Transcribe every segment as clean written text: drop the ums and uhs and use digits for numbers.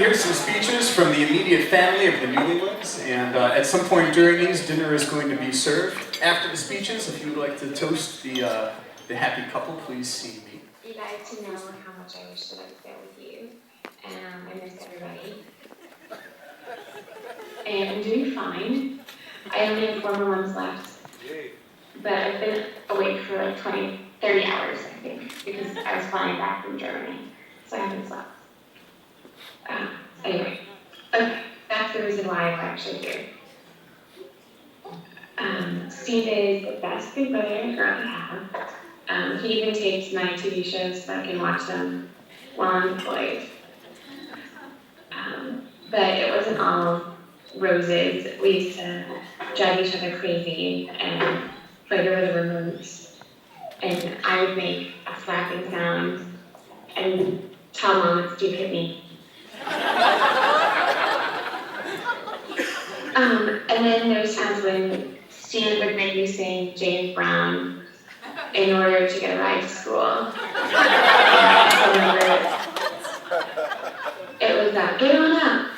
hear some speeches from the immediate family of the newlyweds, and at some point during these, dinner is going to be served. After the speeches, if you would like to toast the happy couple, please see me. You guys to know how much I wish that I was there with you, and I miss everybody. And I'm doing fine. I only have 4 more months left, but I've been awake for like 30 hours, I think, because I was flying back from Germany, so I haven't slept. Anyway, okay, that's the reason why I'm actually here. Steve is the best big brother I currently have. He even tapes my TV shows so I can watch them while I'm employed. But it wasn't all roses. We used to drive each other crazy and fight over the remotes. And I would make a slapping sound and tell Mom that Steve hit me. And then there's times when Steve would make me sing James Brown in order to get a ride to school. I remember it was that, get on up,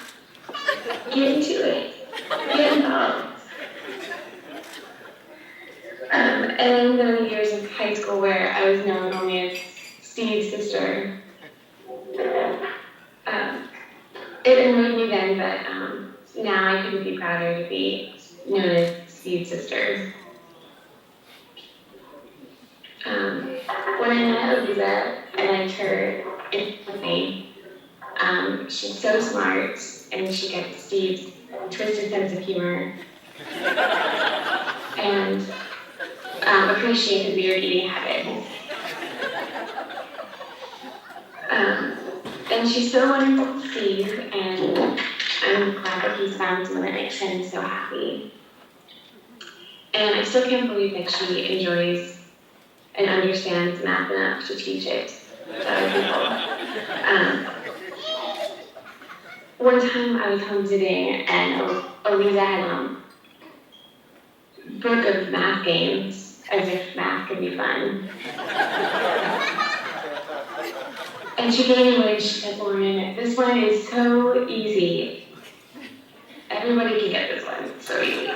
get into it, get involved. And then there were years in high school where I was known only as Steve's sister. It annoyed me then, but now I couldn't be prouder to be known as Steve's sister. When I met Aliza, I liked her instantly. She's so smart, and she gets Steve's twisted sense of humor. And appreciate his weird eating habits. And she's so wonderful to Steve, and I'm glad that he's found someone that makes him so happy. And I still can't believe that she enjoys and understands math enough to teach it to other people. One time I was home visiting, and Aliza had a book of math games, as if math could be fun. And she gave me one, and she said, Lauren, this one is so easy. Everybody can get this one, it's so easy.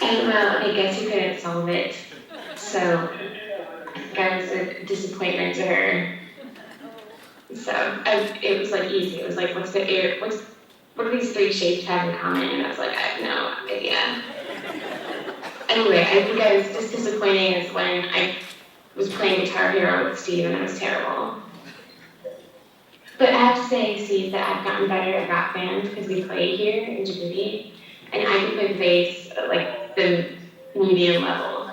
And well, I guess you couldn't solve it. So that was a disappointment to her. So it was like easy. It was like, what do these 3 shapes have in common? And I was like, I have no idea. Anyway, I think I was just disappointing as when I was playing Guitar Hero with Steve, and it was terrible. But I have to say, Steve, that I've gotten better at rock band because we play here in Djibouti, and I can play the bass at like the medium level.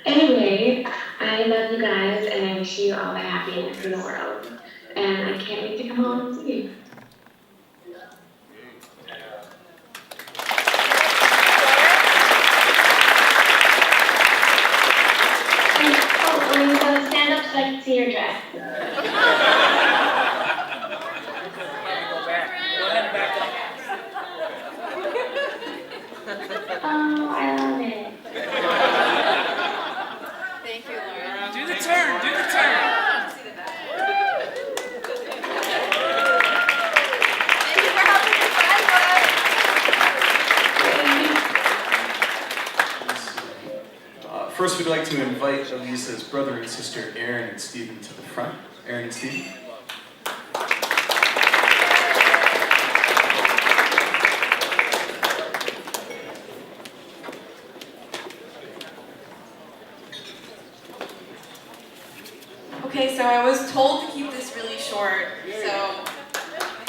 Anyway, I love you guys, and I wish you all the happiness in the world. And I can't wait to come home and see you. Stand up so I can see your dress. Oh, I love it. Thank you, Lauren. Do the turn, do the turn. Thank you for helping me find one. First, we'd like to invite Aliza's brother and sister, Aaron and Stephen, to the front. Aaron and Stephen. Okay, so I was told to keep this really short, so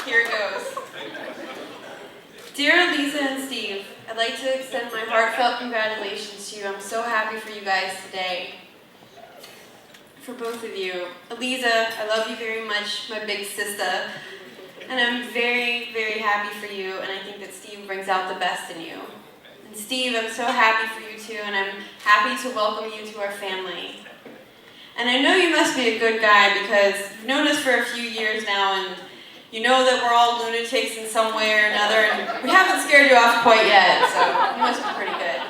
here it goes. Dear Aliza and Steve, I'd like to extend my heartfelt congratulations to you. I'm so happy for you guys today. For both of you. Aliza, I love you very much, my big sister. And I'm very, very happy for you, and I think that Steve brings out the best in you. And Steve, I'm so happy for you too, and I'm happy to welcome you to our family. And I know you must be a good guy because you've known us for a few years now, and you know that we're all lunatics in some way or another, and we haven't scared you off quite yet, so you must be pretty good.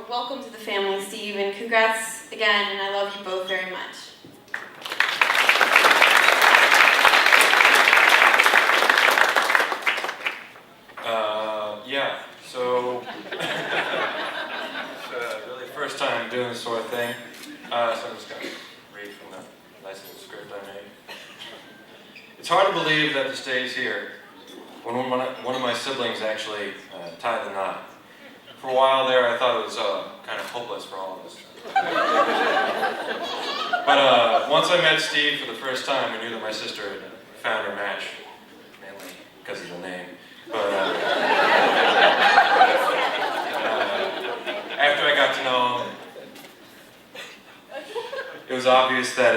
welcome to the family, Steve, and congrats again, and I love you both very much. Yeah, so really first time doing this sort of thing. So I'm just gonna read from the nice little script I made. It's hard to believe that this day is here when one of my siblings actually tied the knot. For a while there, I thought it was kind of hopeless for all of us. But once I met Steve for the first time, I knew that my sister had found her match, mainly because of the name. But after I got to know him, it was obvious that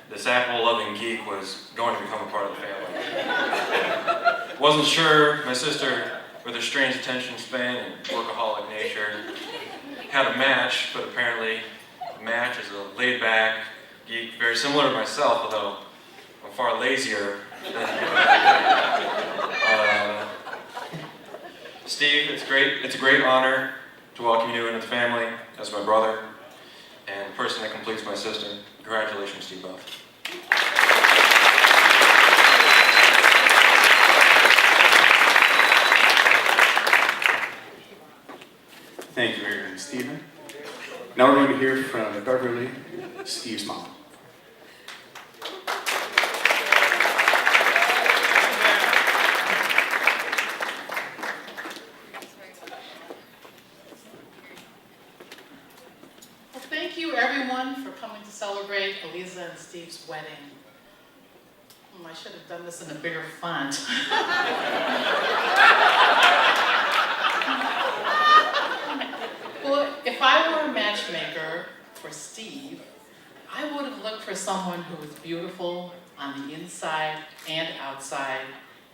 this apple-loving geek was going to become a part of the family. Wasn't sure my sister, with her strange attention span and workaholic nature, had a match, but apparently the match is a laid-back geek, very similar to myself, although I'm far lazier than Steve, it's a great honor to welcome you into the family as my brother and the person that completes my sister. Congratulations to you both. Thank you very much, Stephen. Now we're going to hear from Beverly, Steve's mom. Thank you everyone for coming to celebrate Aliza and Steve's wedding. I should have done this in a bigger font. Well, if I were a matchmaker for Steve, I would have looked for someone who was beautiful on the inside and outside,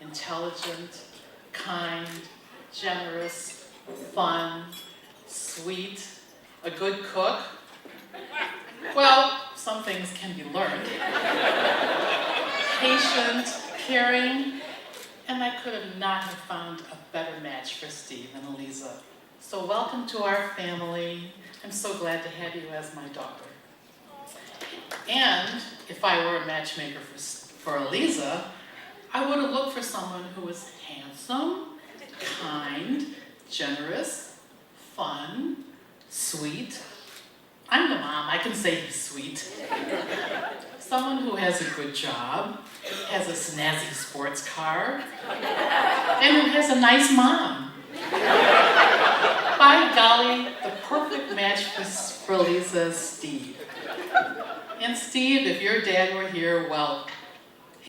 intelligent, kind, generous, fun, sweet, a good cook. Well, some things can be learned. Patient, caring, and I could have not have found a better match for Steve than Aliza. So welcome to our family. I'm so glad to have you as my daughter. And if I were a matchmaker for Aliza, I would have looked for someone who was handsome, kind, generous, fun, sweet. I'm the mom, I can say he's sweet. Someone who has a good job, has a snazzy sports car, and who has a nice mom. By golly, the perfect match for Aliza's Steve. And Steve, if your dad were here, well,